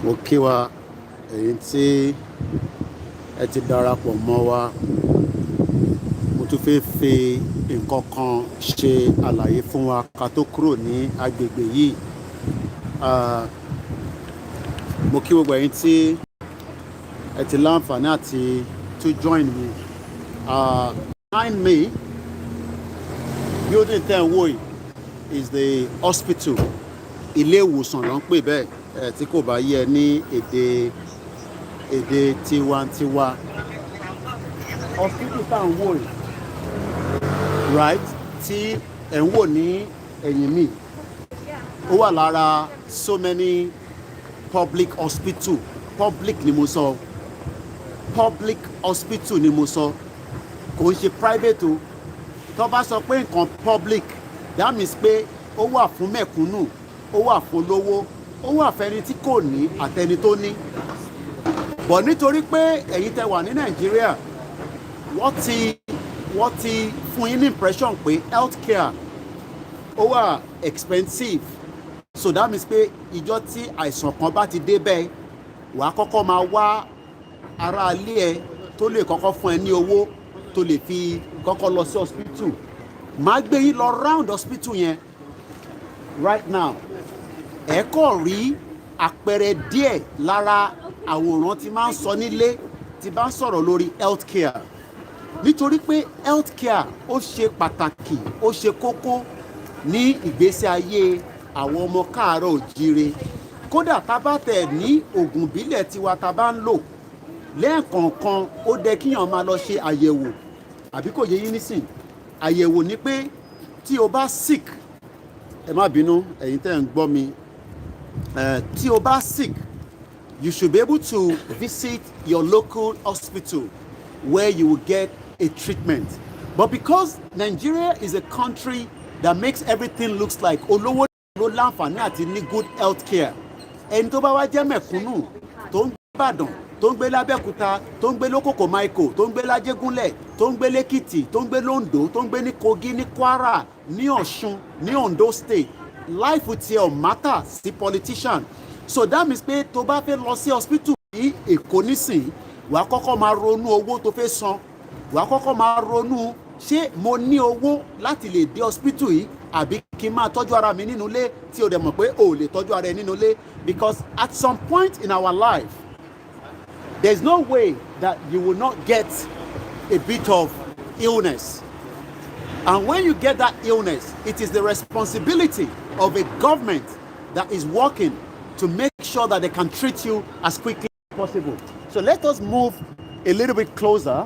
mo kí wa èyí tí ẹ ti darapọ̀ mọ́ wa. Mo tún fẹ́ fi nǹkan kan ṣe àlàyé fún wa ká tó kúrò ní agbègbè yìí. Mo kí gbogbo ẹ̀yin tí ẹ ti láǹfààní àti to join me. Behind me, building tẹ́ ń wò yìí is the hospital. Ilé ìwòsàn ló ń pè bẹ́ẹ̀ tí kò bá yẹ ní èdè tiwantiwa. Hospital tá ń wò yìí, right, tí ẹ̀ ń wò ní ẹ̀yìn mi, ó wà lára so many public hospital. Public ni mo sọ, public hospital ni mo sọ, kò ń ṣe private o. Tó bá sọ pé nǹkan public, that means pé ó wà fún mẹ̀kúnnù, ó wà fún olówó, ó wà fẹ́ni tí kò ní àtẹni tó ní. But nítorí pé ẹ̀yin tẹ́ wà ní Nàìjíríà, wọ́n ti fún yín ní impression pé healthcare ó wà expensive. So that means pé ìjọ́ tí àìsàn kan bá ti dé bẹ́ẹ̀, wàá kọ́kọ́ máa wá ará ilé ẹ tó lè kọ́kọ́ fún ẹ ní owó tó lè fi kọ́kọ́ lọ sí hospital. Màá gbé yín lọ round hospital yẹn right now. Ẹ kọ́ rí àpẹẹrẹ díẹ̀ lára àwòrán tí máa ń sọ nílé tí bá ń sọ̀rọ̀ lórí healthcare. Nítorí pé healthcare ó ṣe pàtàkì, ó ṣe kókó ní ìgbésí ayé àwọn ọmọ káàárọ̀ òjíire. Kódà tá bá tẹ̀ ní oògùn ìbílẹ̀ tiwa tá bá ń lò lẹ́ẹ̀kọ̀ọ̀kan, ó dẹ kíyàn máa lọ ṣe àyẹ̀wò, àbí kò yé yín nísìn. Àyẹ̀wò ni pé tí o bá sick, ẹ má bínú ẹ̀yin tẹ́ ń gbọ́ mi, tí o bá sick, you should be able to visit your local hospital where you will get a treatment. But because Nigeria is a country that makes everything looks like olówó ló láǹfààní àti ní good health care, ẹni tó bá wá jẹ́ mẹ̀kúnnù tó ń gbé Ìbàdàn, tó ń gbé l'Abẹ́òkúta, tó ń gbé lókòkò Maiko, tó ń gbé l'Ajégúnlẹ̀, tó ń gbé l'Ékìtì, tó ń gbé l'Oǹdó, tó ń gbé ní Kogi, ní Kwara, ní Ọ̀ṣun, ní Ondo State, life tiẹ̀ ò matter sí politician. So that means pé tó bá fẹ́ lọ sí hospital ní Èkó nísìn, wàá kọ́kọ́ máa ronú owó tó fẹ́ san. Wàá kọ́kọ́ máa ronú, ṣé mo ní owó láti lè dé hospital yìí, àbí kí n máa tọ́jú ara mi nínú ilé tí o dẹ̀ mọ̀ pé o ò lè tọ́jú ara ẹ nínú ilé. Because at some point in our life, there's no way that you will not get a bit of illness. And when you get that illness, it is the responsibility of a government that is working to make sure that they can treat you as quickly as possible. So let us move a little bit closer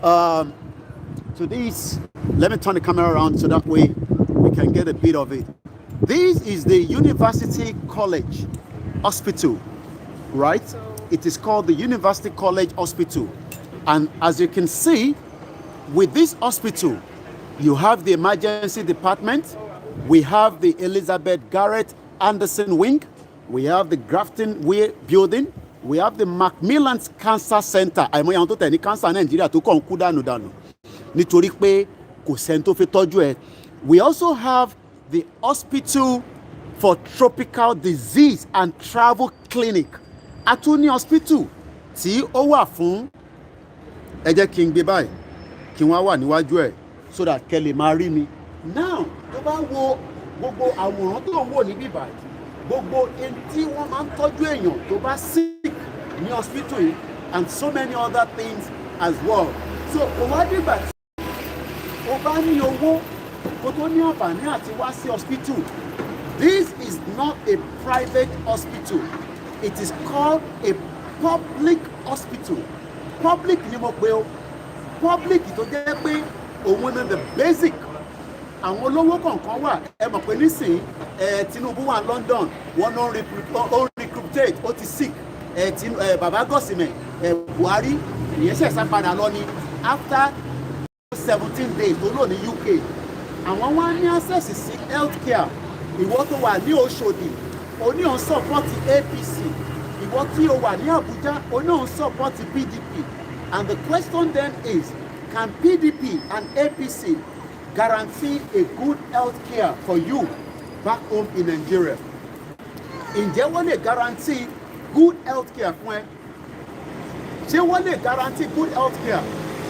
to this. Let me turn the camera around so that way we can get a bit of it. This is the University College Hospital, right? It is called the University College Hospital. And as you can see, with this hospital, you have the emergency department, we have the Elizabeth Garrett Anderson Wing, we have the Grafton Way building, we have the Macmillan's Cancer Center. Àìmọye àwọn tó tẹ̀ ní cancer Nigeria tó kàn kú dànù nítorí pé kò sẹ́ni tó fi tọ́jú ẹ. We also have the Hospital for Tropical Disease and Travel Clinic. A tún ní hospital tí ó wà fún, ẹ jẹ́ kí n gbé báyìí kí wọ́n wà níwájú ẹ̀ so that kẹ́ lè máa rí mi. Now tó bá wo gbogbo àwòrán tó ń wò níbí báyìí, gbogbo ẹni tí wọ́n máa ń tọ́jú èèyàn tó bá sick ní hospital yìí, and so many other things as well. So kò wá dìgbà tí o bá ní owó kó tó ní àǹfààní àti wá sí hospital. This is not a private hospital. It is called a public hospital. Public ni mo pe o. Public tó jẹ́ pé òun ni the basic. Àwọn olówó kọ̀ọ̀kan wà, ẹ mọ̀ pé nísìnyí Tinubu wà London, wọ́n náà recruited, ó ti sick. Bàbá Gọ̀sìmẹ̀, Buhari, ìyẹn ṣẹ̀ṣẹ̀ padà lọ ní after 17 days tó lò ní UK. Àwọn wá ní access sí healthcare. Ìwọ tó wà ní Òṣòdì, o ní òun support APC. Ìwọ tí o wà ní Abuja, o ní òun support PDP. And the question then is, can PDP and APC guarantee a good health care for you back home in Nigeria? Ǹjẹ́ wọ́n lè guarantee good health care fún ẹ? Ṣé wọ́n lè guarantee good health care?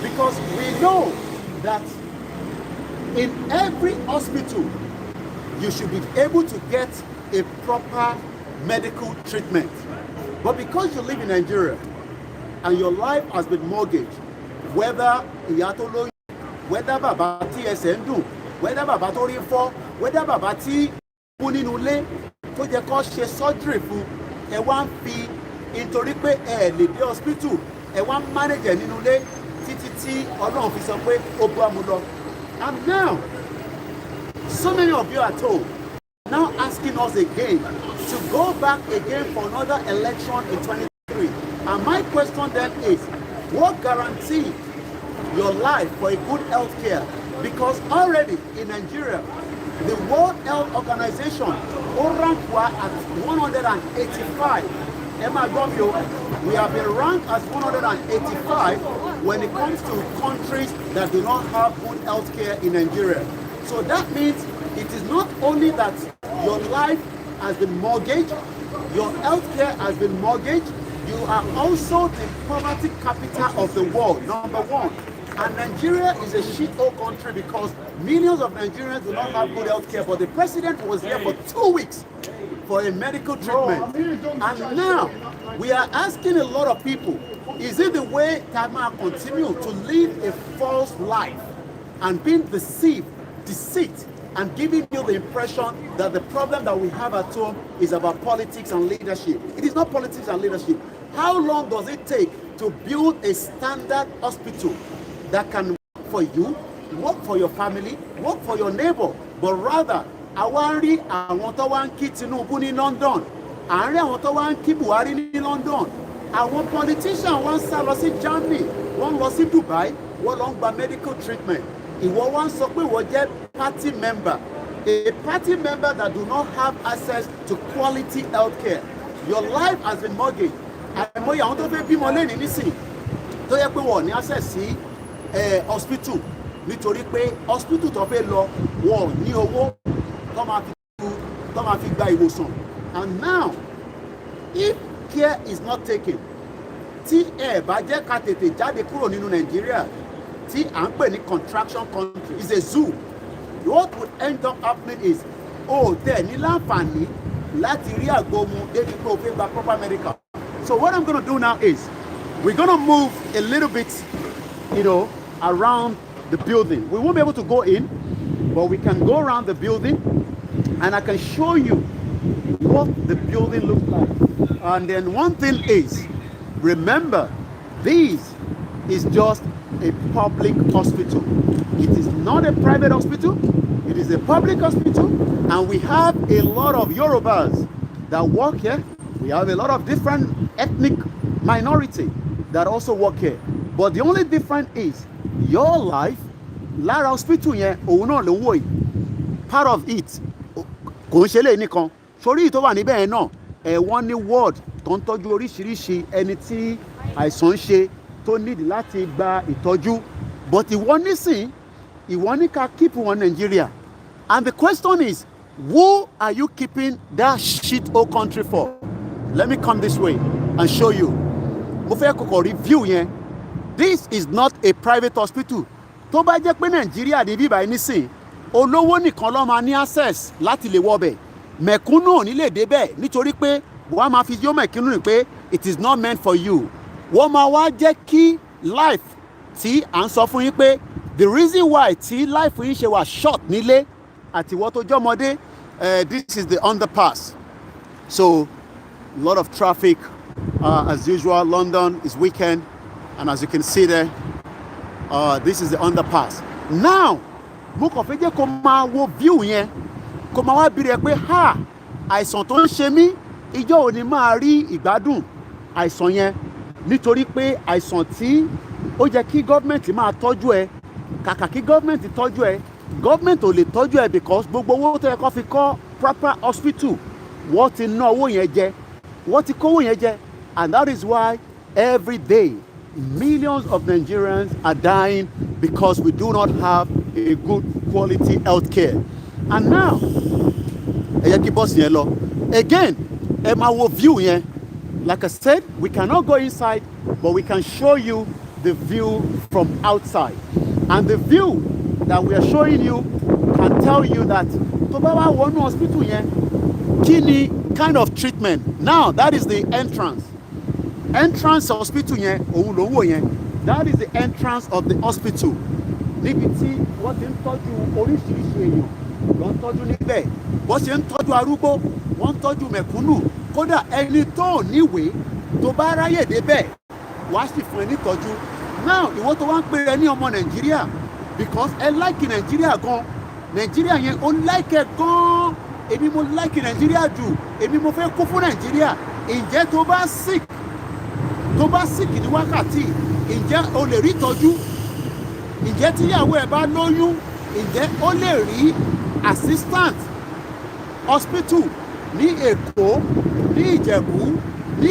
Because we know that in every hospital you should be able to get a proper medical treatment. But because you live in Nigeria and your life has been mortgaged, whether ìyá tó lóyún, whether bàbá tí ẹsẹ̀ ń dùn, whether bàbá tó rí fọ́, whether bàbá tí kú nínú ilé tó jẹ́ kó ṣe surgery fún, ẹ wá ń fi nítorí pé ẹ lè dé hospital, ẹ wá ń manage ẹ nínú ilé títí tí Ọlọ́run fi sọ pé ó bá mu lọ. And now, so many of you are told, now asking us again to go back again for another election in 2023. And my question then is, what guarantee your life for a good health care? Because already in Nigeria, the World Health Organization, at 185. Emma Gomio, we have been ranked as 185 when it comes to countries that do not have good health care in Nigeria. So that means it is not only that your life has been mortgaged, your health care has been mortgaged, you are also the poverty capital of the world, number one. And Nigeria is a shithole country because millions of Nigerians do not have good health care, but the president was here for 2 weeks for a medical treatment. And now we are asking a lot of people, is it the way Tama continue to live a false life and being deceived, deceit, and giving you the impression that the problem that we have at home is about politics and leadership? It is not politics and leadership. How long does it take to build a standard hospital that can work for you, work for your family, work for your neighbor? But rather, àwa ń rí àwọn tó wá ń kí Tinubu ní London, à ń rí àwọn tó wá ń kí Buhari ní London, àwọn politician wọ́n ń sá lọ sí Germany, wọ́n ń lọ sí Dubai, wọ́n lọ ń gba medical treatment. Ìwọ wá ń sọ pé ìwọ jẹ́ party member, a party member that do not have access to quality health care. Your life has been mortgaged. Àìmọye àwọn tó fẹ́ bímọ lẹ́ni nísìn tó yẹ pé wọ́n ní access sí hospital nítorí pé hospital tó fẹ́ lọ wọ́n ní owó tó máa fi gba ìwòsàn. And now, if care is not taken, tí ẹ bá jẹ́ ká tètè jáde kúrò nínú Nàìjíríà tí à ń pè ní contraction country, is a zoo. What would end up happening is, tẹ̀ ní láǹfààní láti rí àgbo mu débi pé o fẹ́ gba proper medical. So what I'm going to do now is, we're going to move a little bit, around the building. We won't be able to go in, but we can go around the building and I can show you what the building looks like. And then one thing is, remember, this is just a public hospital. It is not a private hospital. It is a public hospital. And we have a lot of Yorubas that work here. We have a lot of different ethnic minority that also work here. But the only difference is, your life, lára hospital yẹn, òun náà ló ń wò yìí. Part of it, kò ń ṣe lè nìkan. Sórí tó wà níbẹ̀ yẹn náà, wọ́n ní ward tó ń tọ́jú oríṣiríṣi ẹni tí àìsàn ń ṣe tó need láti gba ìtọ́jú. But ìwọ nísìn, ìwọ ní ká keep wọn Nigeria. And the question is, who are you keeping that shit old country for? Let me come this way and show you. Mo fẹ́ kọ́kọ́ review yẹn. This is not a private hospital. Tó bá jẹ́ pé Nàìjíríà ní bíbá ẹni sìn, olówó nìkan ló máa ní access láti lè wọbẹ̀. Mẹ̀kúnnù ò ní lè débẹ̀ nítorí pé wọ́n máa fi yó mẹ̀kúnnù ní pé it is not meant for you. Wọ́n máa wá jẹ́ kí life tí à ń sọ fún yín pé the reason why tí life yín ṣe wà short nílé àti ìwọ tó jọmọdé, this is the underpass. So a lot of traffic as usual. London is weekend. And as you can see there, this is the underpass. Now, mo kàn fẹ́ jẹ́ kó máa wo view yẹn, kó máa wá bìrẹ̀ pé àìsàn tó ń ṣe mí, ìjọ́ òní máa rí ìgbádùn àìsàn yẹn, nítorí pé àìsàn tí ó jẹ́ kí gọ́ọ̀mẹ̀ntì máa tọ́jú ẹ, kàkà kí gọ́ọ̀mẹ̀ntì tọ́jú ẹ, gọ́ọ̀mẹ̀ntì ò lè tọ́jú ẹ because gbogbo owó tó yẹ kó fi kọ́ proper hospital, wọ́n ti ná owó yẹn jẹ, wọ́n ti kówó yẹn jẹ. And that is why every day millions of Nigerians are dying because we do not have a good quality health care. And now, again, ẹ máa wo view yẹn, Like I said, we cannot go inside, but we can show you the view from outside. And the view that we are showing you can tell you that tó bá wá wọnú hospital yẹn, kí ni kind of treatment. Now, that is the entrance. Entrance hospital yẹn, òun ló wò yẹn. That is the entrance of the hospital. Níbi tí wọ́n ti ń tọ́jú oríṣiríṣi èèyàn ló ń tọ́jú níbẹ̀. Bó ṣe ń tọ́jú arúgbó, wọ́n ń tọ́jú mẹ̀kúnnù. Kódà ẹni tó níwèé tó bá ráyè débẹ̀, wàá sì fún ẹ nítọ́jú. Now, ìwọ tó wá ń pè ẹ ní ọmọ Nàìjíríà, because ẹ like Nàìjíríà gan. Nàìjíríà yẹn ó like ẹ gan. Èmi mo like Nàìjíríà jù. Èmi mo fẹ́ kú fún Nàìjíríà. Ǹjẹ́ tó bá sick ní wákàtí, ǹjẹ́ o lè rí ìtọ́jú? Ǹjẹ́ tíyàwó ẹ bá lóyún, ǹjẹ́ ó lè rí assistant hospital ní Èkó, ní Ìjẹ̀bú, ní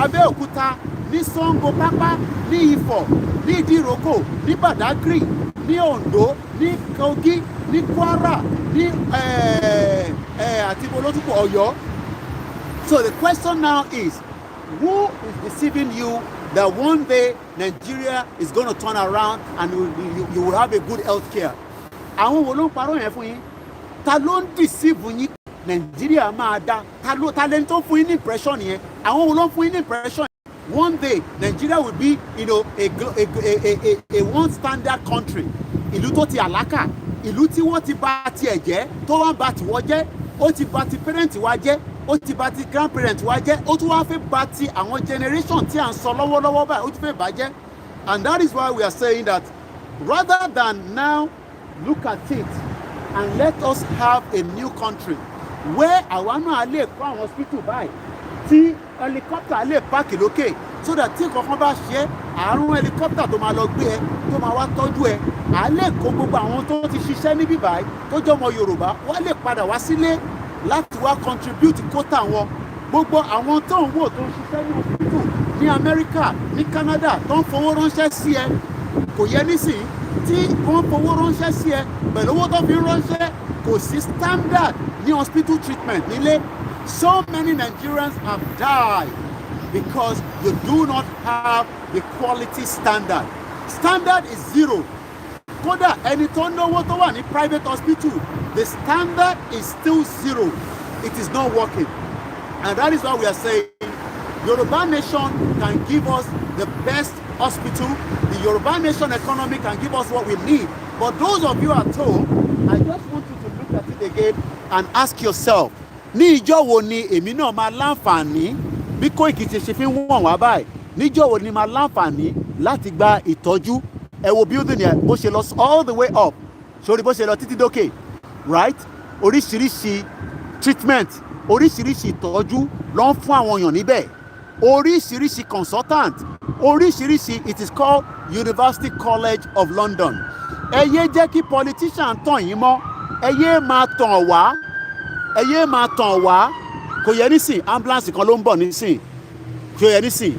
Abẹ́òkúta, ní Ṣàngó Pápá, ní Ifọ̀, ní Ìdíròkò, ní Badagry, ní Oǹdó, ní Kogi, ní Kwara, ní àti bolótùpọ̀ Ọ̀yọ́? So the question now is, who is deceiving you that one day Nigeria is going to turn around and you will have a good health care? Àwọn wo ló ń parọ́ yẹn fún yín? Ta ló ń deceive yín? Nigeria máa dá. Ta lẹ́ni tó fún yín ní impression yẹn? Àwọn wo ló ń fún yín ní impression? One day Nigeria will be, you know, a one standard country. Ìlú tó ti àlákà, ìlú tí wọ́n ti bà tiẹ̀ jẹ́, tó wá bà tiwọ́ jẹ́, ó ti bà ti parent wa jẹ́, ó ti bà ti grandparent wa jẹ́, ó tún wá fẹ́ bà ti àwọn generation tí à ń sọ lọ́wọ́lọ́wọ́ báyìí, ó tún fẹ́ bà jẹ́. And that is why we are saying that rather than now look at it and let us have a new country where àwa náà lè kọ́ àwọn hospital báyìí tí helicopter lè páàkì lókè, so that tí kankan bá ṣe àrùn helicopter tó máa lọ gbé ẹ, tó máa wá tọ́jú ẹ, à lè kó gbogbo àwọn tó ti ṣiṣẹ́ níbí báyìí tó jẹ́ ọmọ Yorùbá, wọ́n lè padà wá sílé láti wá contribute quota wọn. Gbogbo àwọn tó ń wò tó ń ṣiṣẹ́ ní hospital ní America, ní Canada, tó ń fowó ránṣẹ́ sí ẹ, kò yẹ nísìnyí tí wọ́n fowó ránṣẹ́ sí ẹ pẹ̀lú owó tó fi ránṣẹ́, kò sí standard ní hospital treatment nílé. So many Nigerians have died because you do not have the quality standard. Standard is zero. Kódà ẹni tó náwó tó wà ní private hospital, the standard is still zero. It is not working. And that is why we are saying Yoruba Nation can give us the best hospital. The Yoruba Nation economy can give us what we need. But those of you at home, I just want you to look at it again and ask yourself, ní ìjọ́ wo ni èmi náà máa láǹfààní bí Koiki ṣe fi ń wọ̀n wá báyìí? Níjọ́ wo ni máa láǹfààní láti gba ìtọ́jú? Ẹ wo building yẹn bó ṣe lọ all the way up, sórí bó ṣe lọ títí dókè, right? Oríṣiríṣi treatment, oríṣiríṣi ìtọ́jú ló ń fún àwọn èèyàn níbẹ̀, oríṣiríṣi consultant, oríṣiríṣi. It is called University College of London. Ẹ yé jẹ́ kí politician tàn yín mọ́, ẹ yé máa tàn wá, ẹ yé máa tàn wá. Kò yẹ nísìn ambulance kan ló ń bọ̀ nísìn, kò yẹ nísìn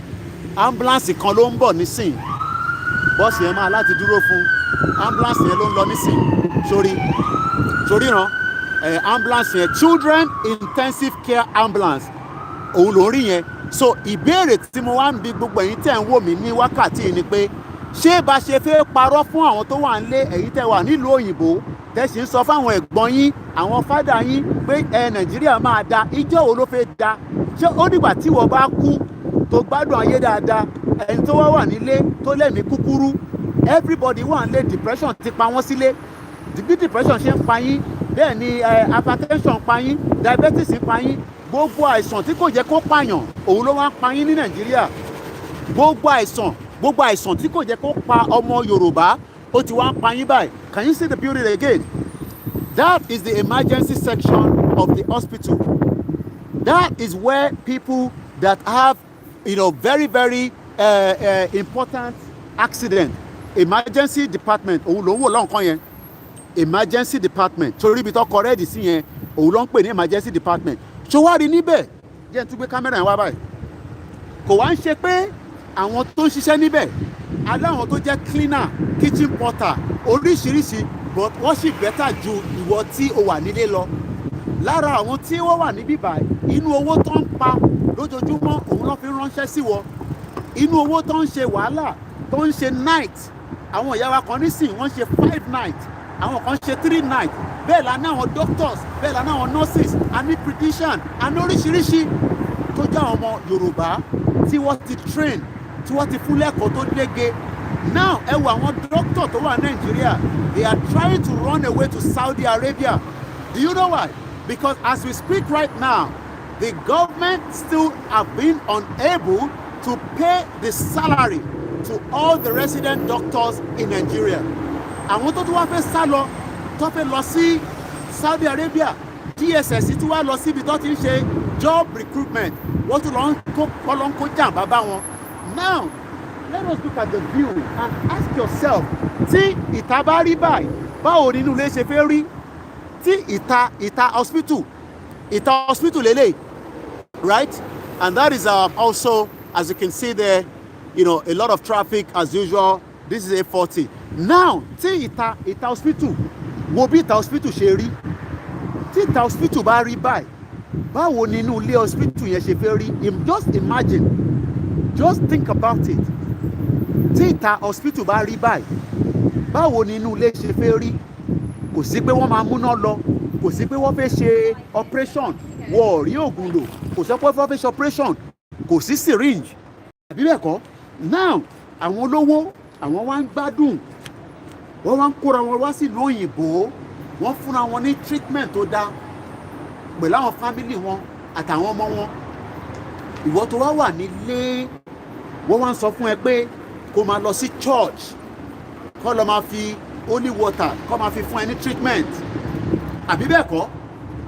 ambulance kan ló ń bọ̀ nísìn, bọ́ọ̀sì yẹn máa láti dúró fún, ambulance yẹn ló ń lọ nísìn, sórí ràn ambulance yẹn children intensive care ambulance òun ló ń rí yẹn. So ìbéèrè tí mo wá ń bi gbogbo ẹ̀yin tẹ́ ń wò mí ní wákàtí yìí ni pé ṣé bá ṣe fẹ́ parọ́ fún àwọn tó wà nílé, ẹ̀yin tẹ́ wà nílùú òyìnbó tẹ́ sì ń sọ fáwọn ẹ̀gbọ́n yín, àwọn fádà yín pé Nàìjíríà máa da, ìjọ́ wo ló fẹ́ da? Ṣé ó dìgbà tí wọ́n bá kú tó gbádùn ayé dáadáa? Ẹni tó wà nílé tó lẹ́mìí kúkúrú, everybody wà nílé, depression ti pa wọ́n sílé. Bí depression ṣe ń pa yín, bẹ́ẹ̀ ni hypertension pa yín, diabetes pa yín, gbogbo àìsàn tí kò jẹ́ kó pààyàn òun ló wá ń pa yín ní Nàìjíríà. Gbogbo àìsàn tí kò jẹ́ kó pa ọmọ Yorùbá ó ti wá ń pa yín báyìí. Can you see the building again? That is the emergency section of the hospital. That is where people that have, you know, very very important accident, emergency department òun ló ń wò lọ́nkàn yẹn, emergency department. Torí ibi tó kọrẹ́ẹ̀dì sí yẹn òun ló ń pè ní emergency department. Ṣé wá rí níbẹ̀? Jẹ́ n tún gbé kámẹ́rà yẹn wá báyìí. Kò wá ń ṣe pé àwọn tó ń ṣiṣẹ́ níbẹ̀, aláwọn tó jẹ́ cleaner, kitchen porter, oríṣiríṣi, but wọ́n sì better ju ìwọ tí o wà nílé lọ. Lára àwọn tí wọ́n wà níbí báyìí inú owó tó ń pa lójoojúmọ́ òun ló fi ránṣẹ́ sí wọ, inú owó tó ń ṣe wàhálà tó ń ṣe night, àwọn ìyá wa kan nísìn wọ́n ṣe 5 night, àwọn kan ṣe 3 night, bẹ́ẹ̀ la ní àwọn doctors, bẹ́ẹ̀ la ní àwọn nurses, a ní pediatrician, a ní oríṣiríṣi tó jẹ́ àwọn ọmọ Yorùbá tí wọ́n ti train, tí wọ́n ti fún lẹ́kọ̀ọ́ tó lége. Now ẹ wo àwọn doctor tó wà Nàìjíríà, they are trying to run away to Saudi Arabia. Do you know why? Because as we speak right now, the government still have been unable to pay the salary to all the resident doctors in Nigeria. Àwọn tó tún wá fẹ́ sá lọ, tó fẹ́ lọ sí Saudi Arabia, DSS tí wá lọ síbi tó ti ń ṣe job recruitment, wọ́n tún lọ ń kó jàǹbá bá wọn. Now, let us look at the view and ask yourself, tí ìta bá rí báyìí, báwo nínú ilé ṣe fẹ́ rí? Tí ìta hospital lélẹ̀, right? And that is also, as you can see there, you know, a lot of traffic as usual. This is A40. Now, tí ìta hospital, wo bí ìta hospital ṣe rí? Tí ìta hospital bá rí báyìí, báwo nínú ilé hospital yẹn ṣe fẹ́ rí? Just imagine, just think about it. Tí ìta hospital bá rí báyìí, báwo nínú ilé ṣe fẹ́ rí? Kò sí pé wọ́n máa múná lọ, kò sí pé wọ́n fẹ́ ṣe operation, wọ́n ò rí oògùn lò, kò sí pé wọ́n fẹ́ ṣe operation, kò sí syringe, àbí bẹ́ẹ̀ kọ́? Now, àwọn olówó, àwọn wá ń gbádùn, wọ́n wá ń kóra wọn wá sí ìlú òyìnbó, wọ́n fúnra wọn ní treatment tó dáa pẹ̀lú àwọn family wọn àtàwọn ọmọ wọn. Ìwọ tó wá wà nílé, wọ́n wá ń sọ fún ẹ pé kó máa lọ sí church, kó lọ máa fi holy water, kó máa fi fún ẹ ní treatment, àbí bẹ́ẹ̀ kọ́?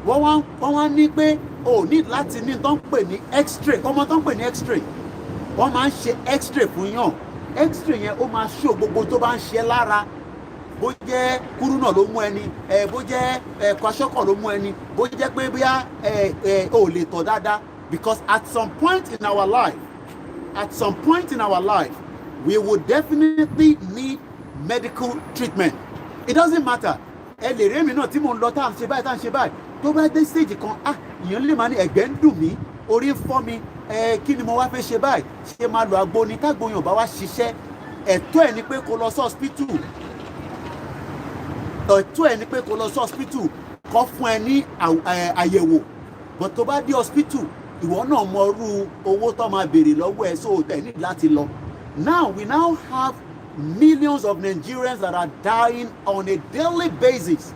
Wọ́n wá ní pé o ní láti ní tó ń pè ní x-ray, ọmọ tó ń pè ní x-ray, wọ́n máa ń ṣe x-ray fún yàn. X-ray yẹn ó máa show gbogbo tó bá ń ṣe lára, bó jẹ́ kúrúnà ló mú ẹni, bó jẹ́ kwashiorkor ló mú ẹni, bó jẹ́ pé bóyá o lè tọ̀ dáadáa. Because at some point in our life, we will definitely need medical treatment. It doesn't matter. Ẹ lè rí èmi náà tí mò ń lọ tá à ń ṣe báyìí, tó bá dé stage kan, ìyẹn lè máa ní ẹ̀gbẹ́ ń dùn mí, orí ń fọ́ mi, kí ni mo wá fẹ́ ṣe báyìí? Ṣé máa lo àgbo ni? Tágbóyàn bá wá ṣiṣẹ́, ẹ̀tọ́ ẹ̀ ni pé kó lọ sí hospital, kó fún ẹ ní àyẹ̀wò. But tó bá dé hospital, ìwọ náà mọ irú owó tó máa béèrè lọ́wọ́ ẹ, so tẹ̀ ní láti lọ. Now we now have millions of Nigerians that are dying on a daily basis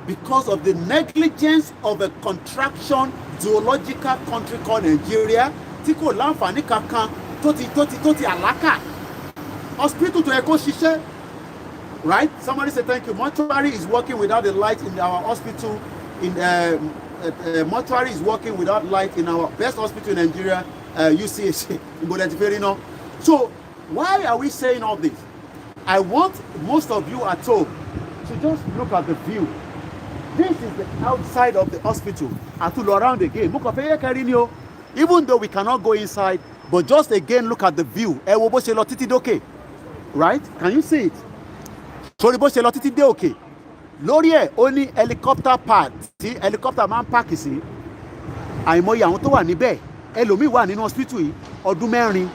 because of the negligence of a contraction zoological country called Nigeria, tí kò láǹfààní kankan tó ti àlákà. Hospital tó yẹ kó ṣiṣẹ́, right? Somebody say thank you. Mortuary is working without the light in our hospital. Mortuary is working without light in our best hospital in Nigeria, UCH in Boletiferi. So why are we saying all this? I want most of you at home to just look at the view. This is the outside of the hospital. And to go around again. Even though we cannot go inside, but just again look at the view. Right? Can you see it? So the lórí ẹ̀ ó ní helicopter pad tí helicopter máa ń pààkì sí. Àìmọye àwọn tó wà níbẹ̀, ẹlòmíì wà nínú hospital yìí ọdún 4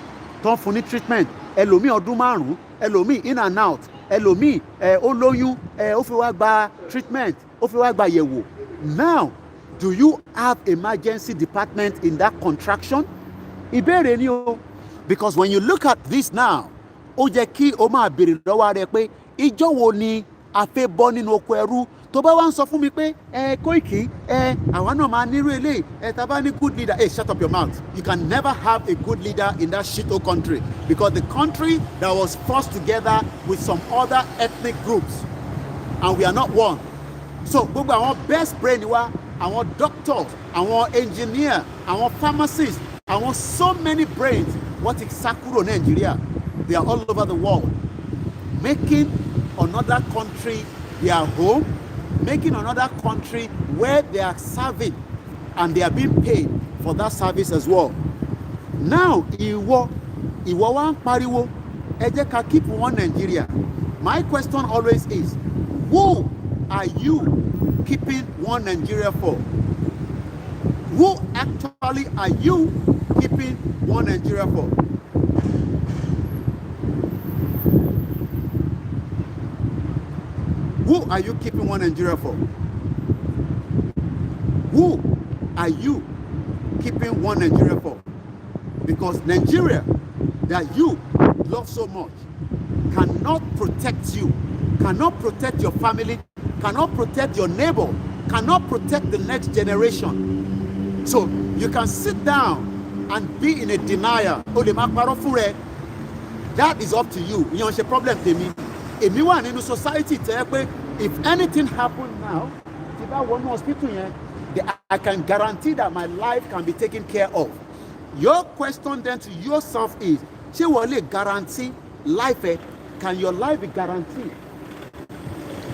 tó ń fún ní treatment, ẹlòmíì ọdún 5, ẹlòmíì in and out, ẹlòmíì ó lóyún, ó fi wá gba treatment, ó fi wá gba yẹ̀wò. Now, do you have emergency department in that contraction? Ìbéèrè ni o, because when you look at this now, ó jẹ́ kí o máa béèrè lọ́wọ́ rẹ pé ìjọ́ wo ni a fẹ́ bọ́ nínú oko ẹrú? Tó bá wá ń sọ fún mi pé Koiki, àwa náà máa nírú eléyìí, tá bá ní good leader. Hey, shut up your mouth. You can never have a good leader in that shito country, because the country that was forced together with some other ethnic groups, and we are not one. So gbogbo àwọn best brain wa, àwọn doctors, àwọn engineer, àwọn pharmacists, àwọn so many brains, wọ́n ti sá kúrò Nigeria. They are all over the world, making another country their home, making another country where they are serving and they are being paid for that service as well. Now, ìwọ wá ń pariwo, ẹ jẹ́ ká keep one Nigeria. My question always is, who are you keeping one Nigeria for? Who actually are you keeping one Nigeria for? Who are you keeping one Nigeria for? Who are you keeping one Nigeria for? Because Nigeria that you love so much cannot protect you, cannot protect your family, cannot protect your neighbor, cannot protect the next generation. So you can sit down and be in a denial. That is up to you. You know, it's a problem to me. If you are in a society, if anything happens now, if I want to hospital, I can guarantee that my life can be taken care of. Your question then to yourself is, ṣé wọ́n lè guarantee life? Can your life be guaranteed?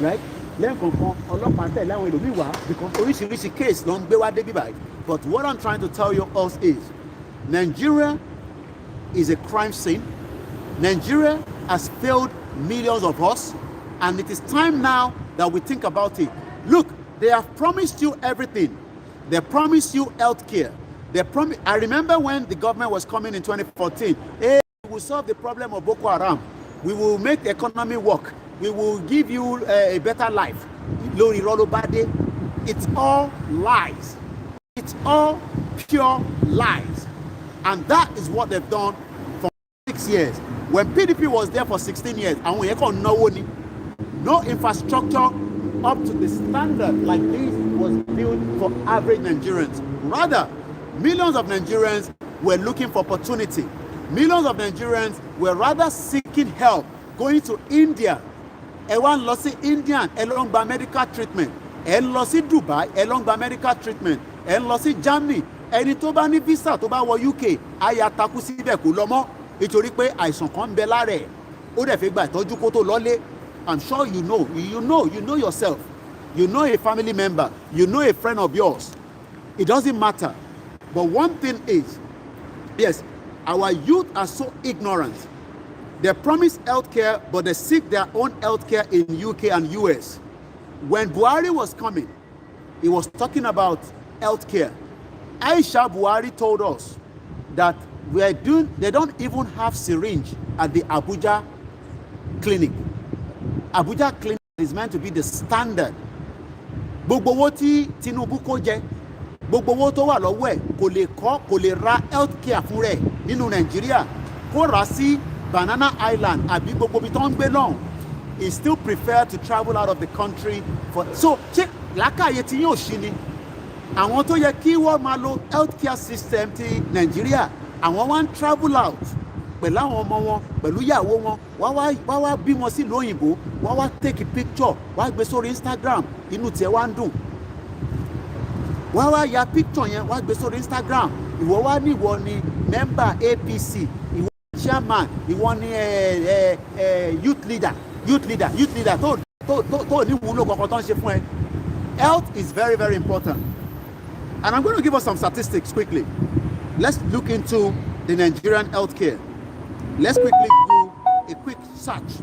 Right? Lẹ́ẹ̀kọ̀ọ̀kan ọlọ́pàá tẹ̀lé àwọn ẹlòmíì wá because oríṣiríṣi case ló ń gbé wá débi báyìí. But what I'm trying to tell you all is, Nigeria is a crime scene. Nigeria has failed millions of us, and it is time now that we think about it. Look, they have promised you everything. They promised you health care. I remember when the government was coming in 2014, hey, we will solve the problem of Boko Haram. We will make the economy work. We will give you a better life. It's all lies. It's all pure lies. And that is what they've done for 6 years. When PDP was there for 16 years, no infrastructure up to the standard like this was built for average Nigerians. Rather, millions of Nigerians were looking for opportunity. Millions of Nigerians were rather seeking help, going to India. Everyone lost Indian, along by medical treatment. And lost Dubai, along by medical treatment. And lost Germany. Ẹni tó bá ní visa tó bá wọ UK, àyà takú síbẹ̀ kò lọ mọ́. Nítorí pé àìsàn kan ń bẹ lára ẹ̀. Ó dẹ̀ fẹ́ gba ìtọ́jú kó tó lọ́lé. I'm sure you know yourself. You know a family member. You know a friend of yours. It doesn't matter. But one thing is, yes, our youth are so ignorant. They promise healthcare, but they seek their own healthcare in UK and US. When Buhari was coming, he was talking about healthcare. Aisha Buhari told us that they don't even have syringe at the Abuja clinic. Abuja clinic is meant to be the standard. Gbogbo owó tí Tinubu kó jẹ, gbogbo owó tó wà lọ́wọ́ ẹ̀ kò lè ra healthcare fún rẹ̀ nínú Nàìjíríà, kó rà sí Banana Island àbí gbogbo ibi tó ń gbé náà. He still preferred to travel out of the country for. So ṣé làákàyè tí yóò ṣí ni? Àwọn tó yẹ kí wọ́n máa lo healthcare system ti Nàìjíríà, àwọn wá ń travel out pẹ̀lú àwọn ọmọ wọn, pẹ̀lú ìyàwó wọn, wá wá bímọ sí ìlú òyìnbó, wá wá take a picture, wá gbé sórí Instagram, inú tiẹ̀ wá ń dùn. Wá wá ya picture yẹn, wá gbé sórí Instagram, ìwọ wá ní ìwọ ni member APC, ìwọ ni chairman, ìwọ ni youth leader tó ní wúlò kankan tó ń ṣe fún ẹ. Health is very, very important. And I'm going to give us some statistics quickly. Let's look into the Nigerian healthcare. Let's quickly do a quick search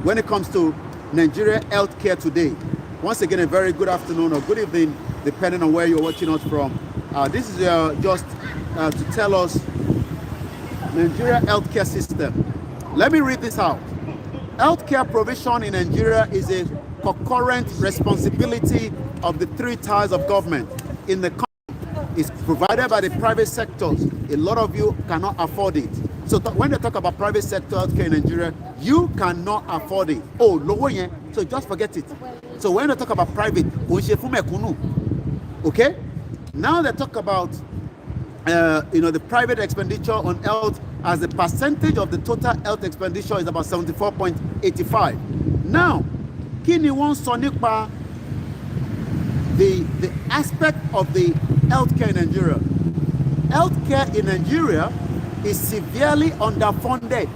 when it comes to Nigerian healthcare today. Once again, a very good afternoon or good evening, depending on where you're watching us from. This is just to tell us Nigeria healthcare system. Let me read this out. Healthcare provision in Nigeria is a concurrent responsibility of the three tiers of government in the country. It's provided by the private sectors. A lot of you cannot afford it. So when they talk about private sector healthcare in Nigeria, you cannot afford it. Oh, lower yen. So just forget it. So when they talk about private, okay? Now they talk about the private expenditure on health as a percentage of the total health expenditure is about 74.85. Now, kí ni wọ́n sọ nípa the aspect of the healthcare in Nigeria? Healthcare in Nigeria is severely underfunded.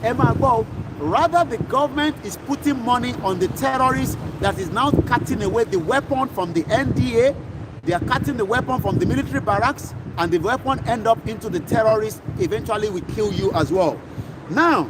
Rather, the government is putting money on the terrorists that is now cutting away the weapon from the NDA. They are cutting the weapon from the military barracks, and the weapon end up into the terrorists. Eventually, will kill you as well. Now,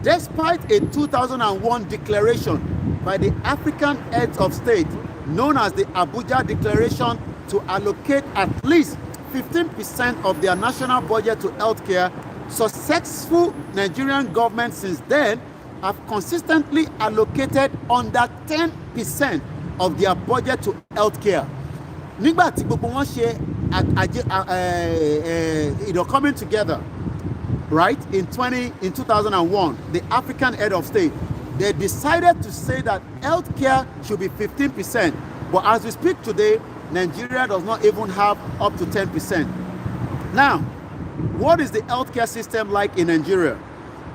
despite a 2001 declaration by the African heads of state, known as the Abuja Declaration, to allocate at least 15% of their national budget to healthcare. Successful Nigerian government since then have consistently allocated under 10% of their budget to healthcare. Nígbà tí gbogbo wọn ṣe coming together, right, in 2001, the African head of state, they decided to say that healthcare should be 15%. But as we speak today, Nigeria does not even have up to 10%. Now, what is the healthcare system like in Nigeria?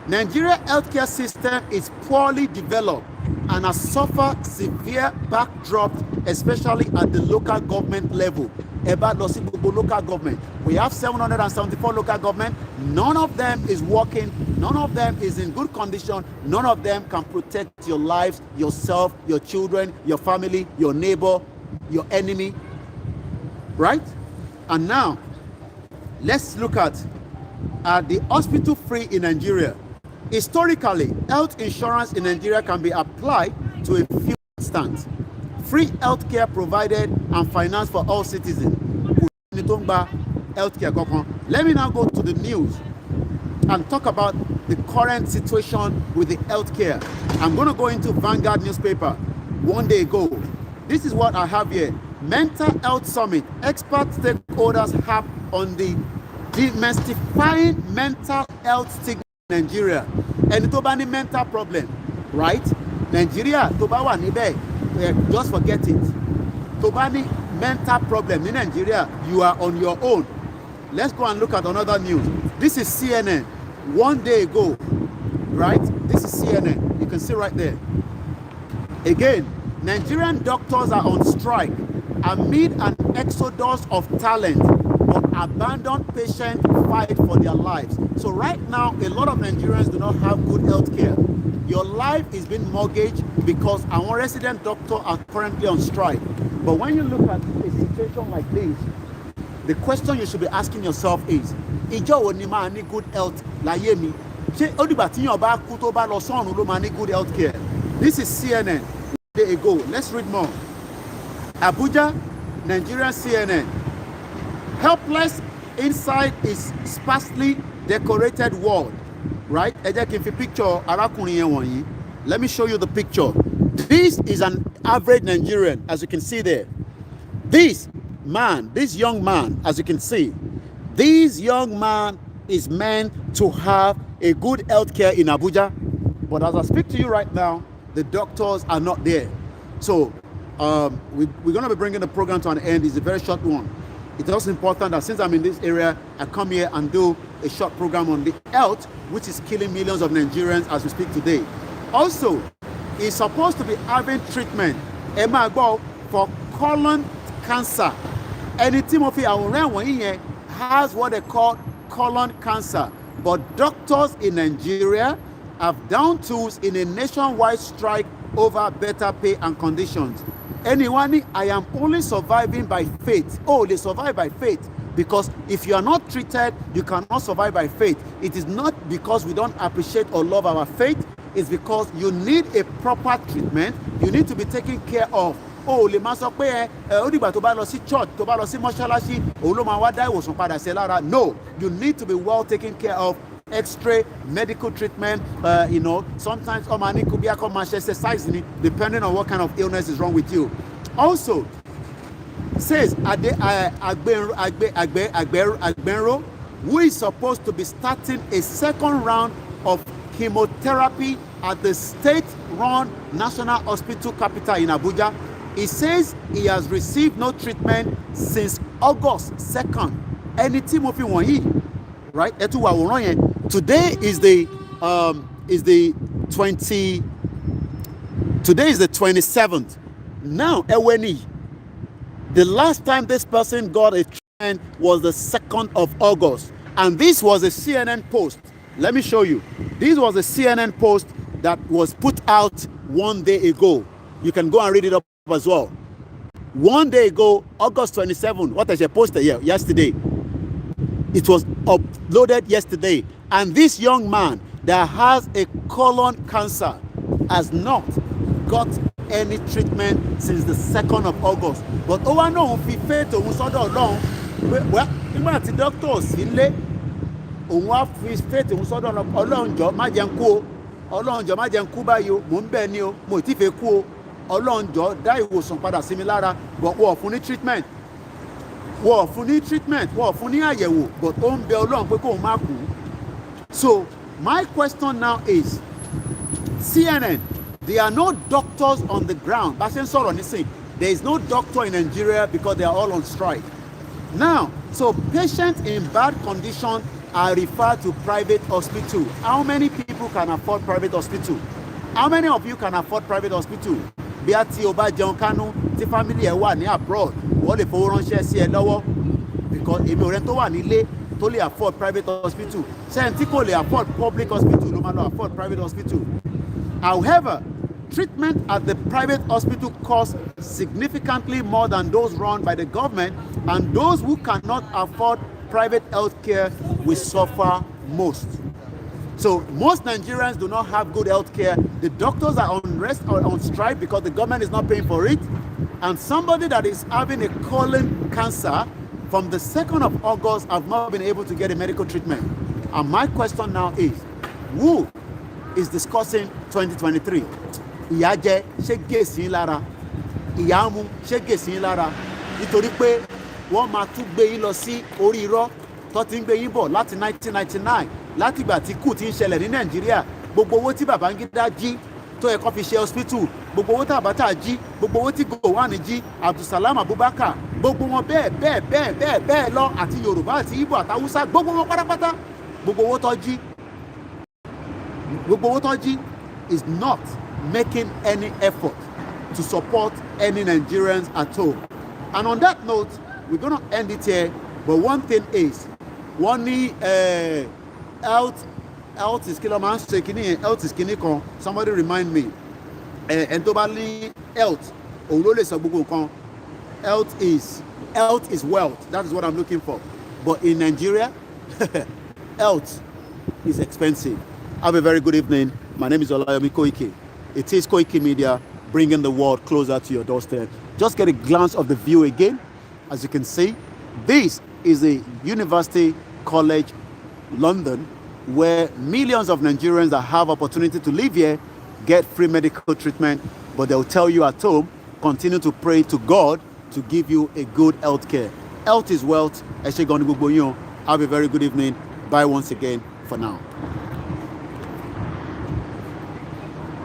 Nigeria healthcare system is poorly developed and has suffered severe backdrops, especially at the local government level. About local government, we have 774 local government. None of them is working. None of them is in good condition. None of them can protect your lives, yourself, your children, your family, your neighbor, your enemy. Right? And now, let's look at the hospital free in Nigeria. Historically, health insurance in Nigeria can be applied to a few instances. Free healthcare provided and financed for all citizens. Let me now go to the news and talk about the current situation with the healthcare. I'm going to go into Vanguard newspaper one day ago. This is what I have here. Mental Health Summit. Expert stakeholders have on the demystifying mental health stigma in Nigeria. And tó bá ní mental problem, right? Nigeria, tó bá wà níbẹ̀, just forget it. Tó bá ní mental problem in Nigeria, you are on your own. Let's go and look at another news. This is CNN. One day ago, right? This is CNN. You can see right there. Again, Nigerian doctors are on strike amid an exodus of talent, but abandoned patients fight for their lives. So right now, a lot of Nigerians do not have good health care. Your life is being mortgaged because our resident doctors are currently on strike. But when you look at a situation like this, the question you should be asking yourself is, ìjọ́ wo ni máa ní good health láyé mi? Ṣé ó dìgbà tí yàn bá kú tó bá lọ sọ́run ló máa ní good health care? This is CNN. One day ago. Let's read more. Abuja, Nigerian CNN. Helpless inside is sparsely decorated ward. Right? Ẹ jẹ́ kí n fi picture arákùnrin yẹn wọ̀nyí. Let me show you the picture. This is an average Nigerian, as you can see there. This young man, as you can see, this young man is meant to have a good health care in Abuja. But as I speak to you right now, the doctors are not there. So we're going to be bringing the program to an end. It's a very short one. It's also important that since I'm in this area, I come here and do a short program on the health, which is killing millions of Nigerians as we speak today. Also, he's supposed to be having treatment, for colon cancer. Any Timothy has what they call colon cancer. But doctors in Nigeria have down tools in a nationwide strike over better pay and conditions. Anyone, I am only surviving by faith. Oh, they survive by faith. Because if you are not treated, you cannot survive by faith. It is not because we don't appreciate or love our faith. It's because you need a proper treatment. You need to be taken care of. Oh, le máa sọ pé ó dìgbà tó bá lọ sí church, tó bá lọ sí mọ́ṣáláṣí, òun ló máa wá dá ìwòsàn padà sí lára. No, you need to be well taken care of. X-ray, medical treatment, sometimes could be exercise depending on what kind of illness is wrong with you. Also, says Agbenro, who is supposed to be starting a second round of chemotherapy at the state-run National Hospital Capital in Abuja. He says he has received no treatment since August 2nd. Any team of you right? Today is the 27th. Now, the last time this person got a treatment was the 2nd of August. And this was a CNN post. Let me show you. This was a CNN post that was put out one day ago. You can go and read it up as well. One day ago, August 27th, what I posted here yesterday. It was uploaded yesterday. And this young man that has a colon cancer has not got any treatment since the 2nd of August. But well nígbà tí doctor ò sí lé òun á fi faith òun sọ́dọ̀ Ọlọ́run jọ̀ọ́ má jẹ́ n kú o Ọlọ́run jọ̀ọ́ má jẹ́ n kú báyìí o mò ń bẹ̀ ni o mo ti fẹ́ kú o Ọlọ́run jọ̀ọ́ dá ìwòsàn padà sí mi lára but wọ́n fún ní treatment wọ́n fún ní treatment wọ́n fún ní àyẹ̀wò but ó ń bẹ Ọlọ́run pé kóun má kú. So my question now is CNN, there are no doctors on the ground. Bá ṣe ń sọ̀rọ̀ nísìn, there is no doctor in Nigeria because they are all on strike. Now, so patients in bad condition are referred to private hospital. How many people can afford private hospital? How many of you can afford private hospital? Bí a ti o bá jẹun kánú tí family ẹ wà ní abroad, wọ́n lè fowó ránṣẹ́ sí ẹ lọ́wọ́ because èmi ò rẹ́ tó wà nílé tó lè afford private hospital. Sẹ́yìn tí kò lè afford public hospital ló máa lọ afford private hospital. However, treatment at the private hospital costs significantly more than those run by the government, and those who cannot afford private health care will suffer most. So most Nigerians do not have good health care. The doctors are on rest or on strike because the government is not paying for it. And somebody that is having a colon cancer from the 2nd of August have not been able to get a medical treatment. And my question now is, who is discussing 2023? Ìyà jẹ ṣé gèsì lára, ìyà mu ṣé gèsì lára, nítorí pé wọ́n máa tún gbé yín lọ sí orí irọ́ tó ti ń gbé yín bọ̀ láti 1999 láti ìgbà tí kù ti ń ṣẹlẹ̀ ní Nàìjíríà. Gbogbo owó tí Babangida jí tó yẹ kó fi ṣe hospital, gbogbo owó tí Abacha jí, gbogbo owó tí Gowon jí, Abdulsalam Abubakar, gbogbo wọn bẹ́ẹ̀ lọ àti Yorùbá àti Igbo àti Hausa, gbogbo wọn pátápátá, gbogbo owó tó jí is not making any effort to support any Nigerians at all. And on that note, we're going to end it here. But one thing is, health is killer, health is killer. Somebody remind me. And totally health. Health is wealth. That is what I'm looking for. But in Nigeria, health is expensive. Have a very good evening. My name is Olayomi Koike. It is Koikimedia, bringing the world closer to your doorstep. Just get a glance of the view again. As you can see, this is a University College London, where millions of Nigerians that have opportunity to live here get free medical treatment, but they'll tell you at home, continue to pray to God to give you a good health care. Health is wealth. Have a very good evening. Bye once again for now.